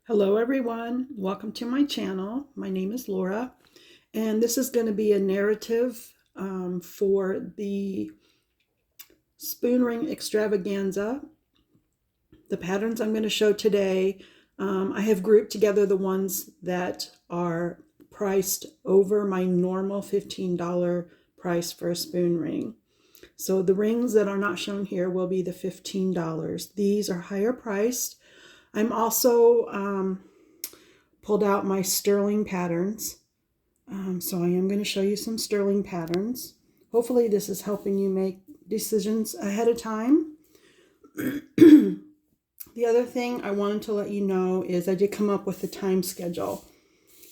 Hello everyone, welcome to my channel. My name is Laura and this is going to be a narrative for the spoon ring extravaganza. The patterns I'm going to show today, I have grouped together the ones that are priced over my normal $15 price for a spoon ring. So the rings that are not shown here will be the $15. These are higher priced. I'm also pulled out my sterling patterns. So I am going to show you some sterling patterns. Hopefully this is helping you make decisions ahead of time. The other thing I wanted to let you know is I did come up with a time schedule.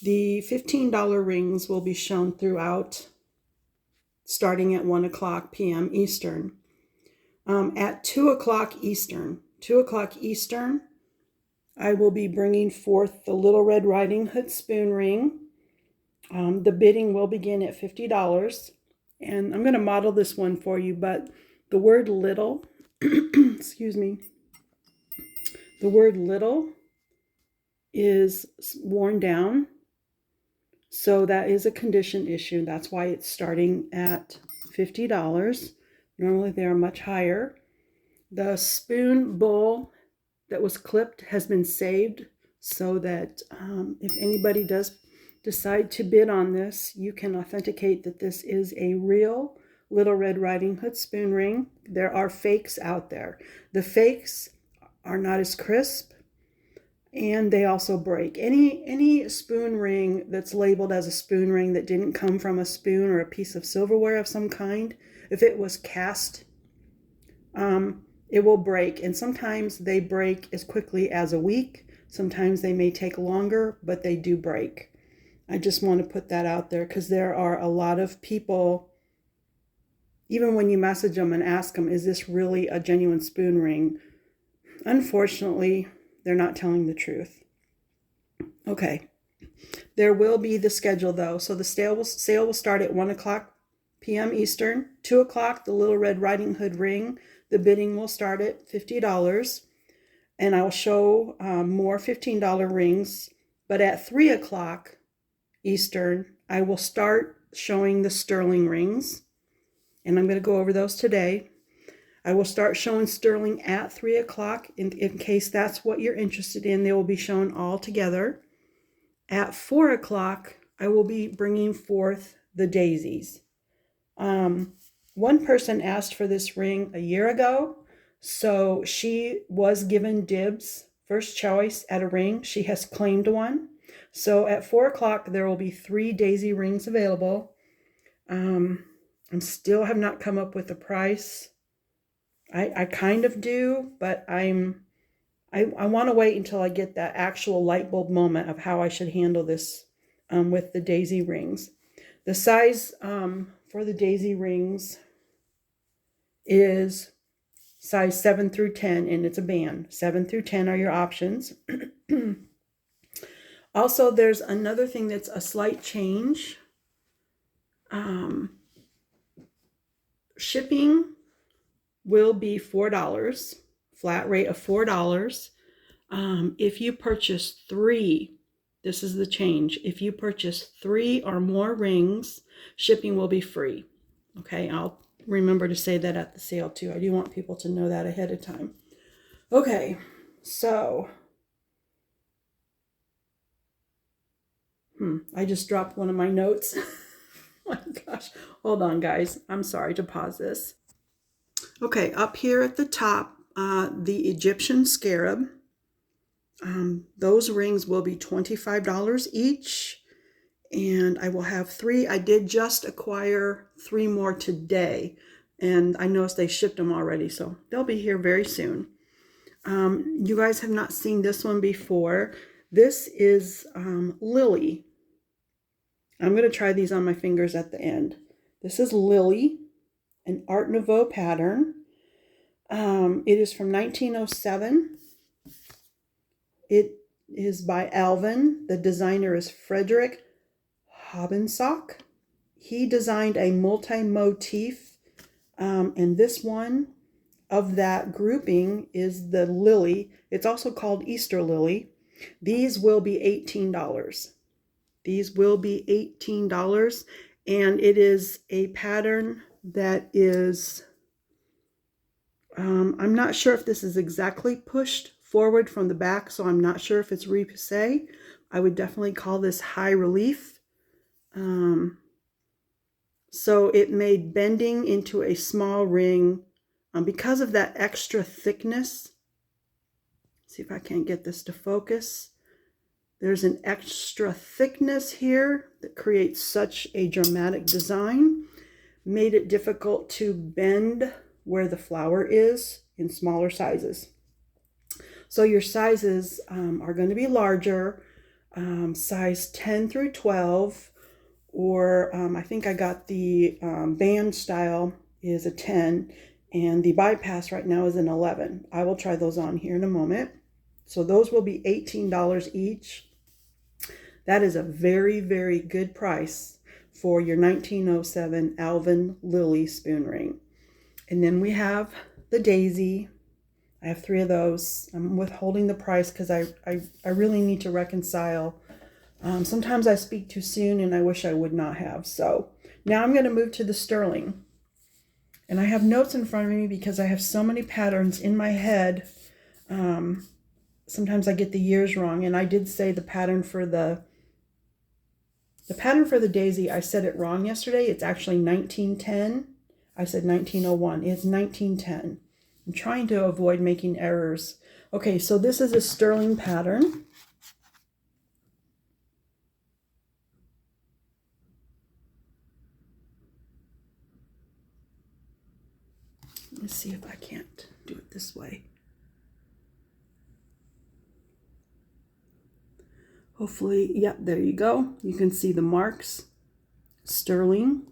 The $15 rings will be shown throughout, starting at 1 o'clock p.m. Eastern. At 2 o'clock Eastern, I will be bringing forth the Little Red Riding Hood spoon ring. The bidding will begin at $50. And I'm going to model this one for you, but the word little, excuse me, the word little is worn down. So that is a condition issue. That's why it's starting at $50. Normally they are much higher. The spoon bowl that was clipped has been saved so that if anybody does decide to bid on this, you can authenticate that this is a real Little Red Riding Hood spoon ring. There are fakes out there. The fakes are not as crisp and they also break. Any spoon ring that's labeled as a spoon ring that didn't come from a spoon or a piece of silverware of some kind, if it was cast, it will break. And sometimes they break as quickly as a week. Sometimes they may take longer, but they do break. I just want to put that out there because there are a lot of people, even when you message them and ask them, is this really a genuine spoon ring? Unfortunately, they're not telling the truth. Okay, there will be the schedule though. So the sale will start at 1 o'clock p.m. Eastern, 2 o'clock, the Little Red Riding Hood ring. The bidding will start at $50. And I will show more $15 rings. But at 3 o'clock Eastern, I will start showing the sterling rings. And I'm going to go over those today. I will start showing sterling at 3 o'clock in case that's what you're interested in. They will be shown all together. At 4 o'clock, I will be bringing forth the daisies. One person asked for this ring a year ago, so she was given dibs, first choice at a ring. She has claimed one. So at 4 o'clock, there will be 3 daisy rings available. I still have not come up with a price. I kind of do, but I want to wait until I get that actual light bulb moment of how I should handle this with the daisy rings. The size for the daisy rings is size 7 through 10, and it's a band. 7 through 10 are your options. Also, there's another thing that's a slight change. Shipping will be $4, flat rate of $4. If you purchase 3, this is the change. If you purchase 3 or more rings, shipping will be free. Okay, I'll remember to say that at the sale too. I do want people to know that ahead of time. Okay, so I just dropped one of my notes. Oh my gosh, hold on guys. I'm sorry to pause this. Okay, up here at the top, the Egyptian scarab. Those rings will be $25 each, and I will have 3. I did just acquire 3 more today, and I noticed they shipped them already, so they'll be here very soon. You guys have not seen this one before. This is Lily. I'm going to try these on my fingers at the end. This is Lily, an Art Nouveau pattern. It is from 1907. It is by Alvin. The designer is Frederick Habensock. He designed a multi-motif, and this one of that grouping is the lily. It's also called Easter lily. These will be $18. These will be $18, and it is a pattern that is, I'm not sure if this is exactly pushed forward from the back, so I'm not sure if it's repoussé. I would definitely call this high relief. So it made bending into a small ring because of that extra thickness. See if I can't get this to focus. There's an extra thickness here that creates such a dramatic design. Made it difficult to bend where the flower is in smaller sizes. So your sizes are going to be larger, size 10 through 12, or I think I got the band style is a 10, and the bypass right now is an 11. I will try those on here in a moment. So those will be $18 each. That is a very, very good price for your 1907 Alvin Lily spoon ring. And then we have the daisy. I have 3 of those. I'm withholding the price because I really need to reconcile. Sometimes I speak too soon and I wish I would not have. So now I'm going to move to the sterling. And I have notes in front of me because I have so many patterns in my head. Sometimes I get the years wrong. And I did say the pattern for the daisy, I said it wrong yesterday. It's actually 1910. I said 1901. It's 1910. I'm trying to avoid making errors. Okay, so this is a sterling pattern. Let's see if I can't do it this way. Hopefully, yep, there you go. You can see the marks. Sterling.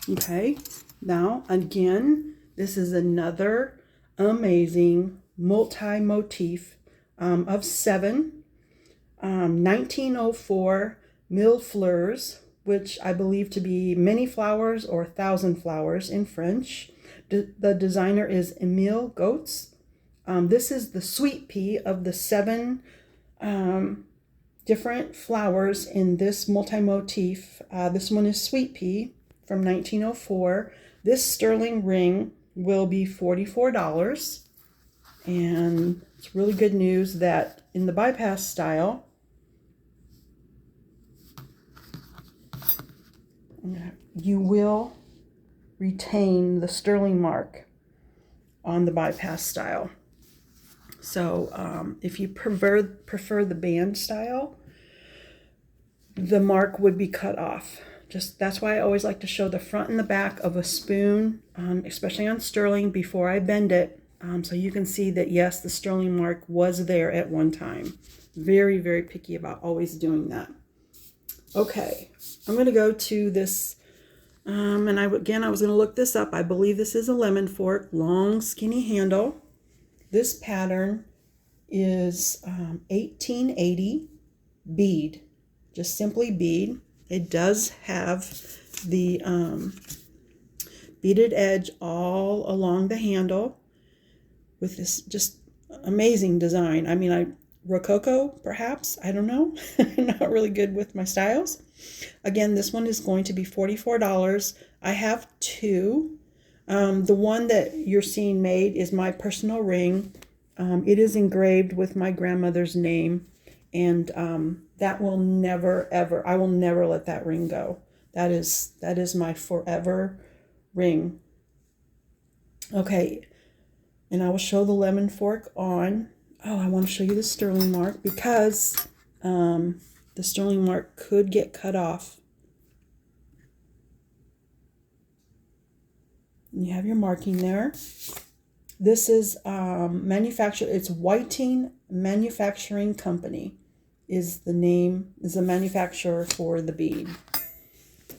Okay, now again, this is another amazing multi-motif of 7. 1904 Mille Fleurs, which I believe to be many flowers or 1,000 flowers in French. The designer is Emile Goetz. This is the sweet pea of the 7 different flowers in this multi-motif. This one is sweet pea from 1904. This sterling ring will be $44. And it's really good news that in the bypass style, you will retain the sterling mark on the bypass style. So if you prefer the band style, the mark would be cut off. That's why I always like to show the front and the back of a spoon, especially on sterling, before I bend it, so you can see that yes, the sterling mark was there at one time. Very, very picky about always doing that. Okay, I'm going to go to this, and I was going to look this up. I believe this is a lemon fork, long, skinny handle. This pattern is 1880 bead, just simply bead. It does have the beaded edge all along the handle with this just amazing design. I mean, Rococo, perhaps, I don't know. I'm not really good with my styles. Again, this one is going to be $44. I have 2. The one that you're seeing made is my personal ring. It is engraved with my grandmother's name, and that will never, ever, I will never let that ring go. That is my forever ring. Okay, and I will show the lemon fork on. Oh, I want to show you the sterling mark because the sterling mark could get cut off. You have your marking there. This is manufactured. It's Whiting Manufacturing Company is the name, is the manufacturer for the bead.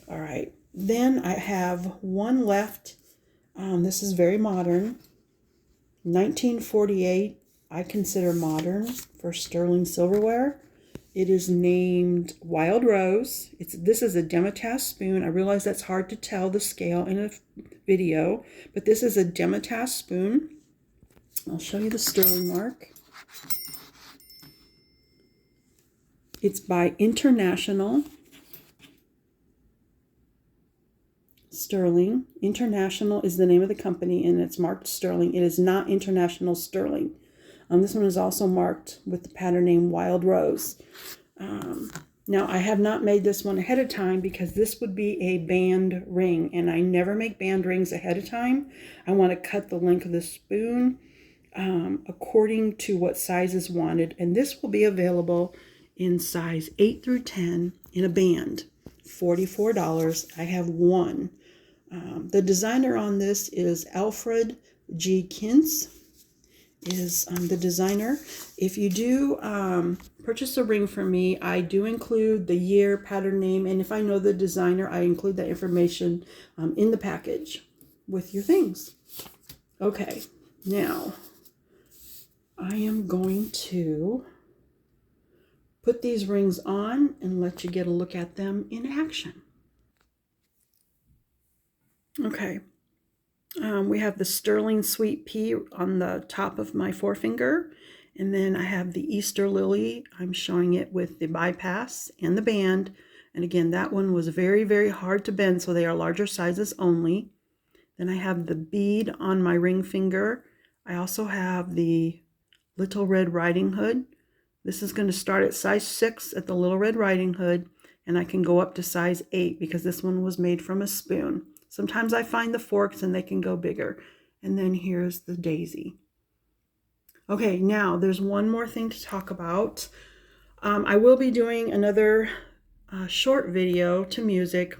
All right. Then I have one left. This is very modern. 1948, I consider modern for sterling silverware. It is named Wild Rose. This is a Demitasse spoon. I realize that's hard to tell the scale in a video, but this is a Demitasse spoon. I'll show you the sterling mark. It's by International Sterling. International is the name of the company, and it's marked sterling. It is not International Sterling. This one is also marked with the pattern name Wild Rose. Now, I have not made this one ahead of time because this would be a band ring, and I never make band rings ahead of time. I want to cut the length of the spoon according to what size is wanted, and this will be available in size 8 through 10 in a band. $44. I have one. The designer on this is Alfred G. Kintz is the designer. If you do purchase a ring from me, I do include the year, pattern name, and if I know the designer, I include that information in the package with your things. Okay, now I am going to put these rings on and let you get a look at them in action. Okay, we have the sterling sweet pea on the top of my forefinger, and then I have the Easter lily. I'm showing it with the bypass and the band, and again, that one was very, very hard to bend, so they are larger sizes only. Then I have the bead on my ring finger. I also have the Little Red Riding Hood. This is going to start at size 6 at the Little Red Riding Hood, and I can go up to size 8 because this one was made from a spoon. Sometimes I find the forks and they can go bigger. And then here's the daisy. Okay, now there's one more thing to talk about. I will be doing another short video to music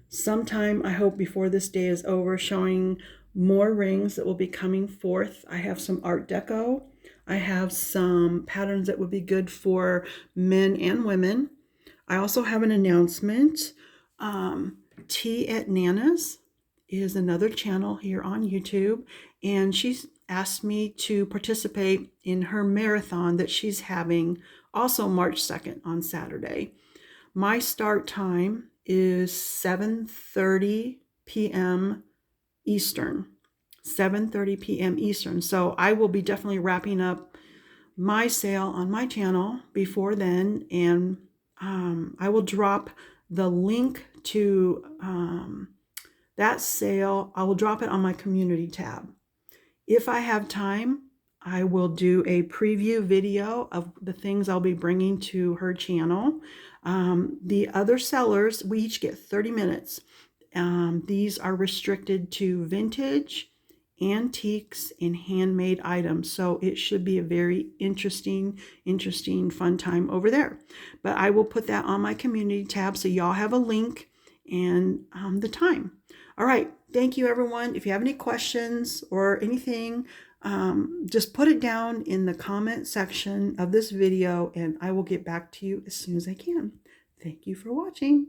sometime, I hope before this day is over, showing more rings that will be coming forth. I have some Art Deco. I have some patterns that would be good for men and women. I also have an announcement. Tea at Nana's is another channel here on YouTube, and she's asked me to participate in her marathon that she's having also March 2nd on Saturday. My start time is 7:30 p.m. Eastern. 7:30 p.m. Eastern. So I will be definitely wrapping up my sale on my channel before then, and I will drop the link to that sale. I will drop it on my community tab. If I have time, I will do a preview video of the things I'll be bringing to her channel. The other sellers, we each get 30 minutes. These are restricted to vintage, antiques, and handmade items. So it should be a very interesting, fun time over there. But I will put that on my community tab so y'all have a link and the time. All right. Thank you, everyone. If you have any questions or anything, just put it down in the comment section of this video and I will get back to you as soon as I can. Thank you for watching.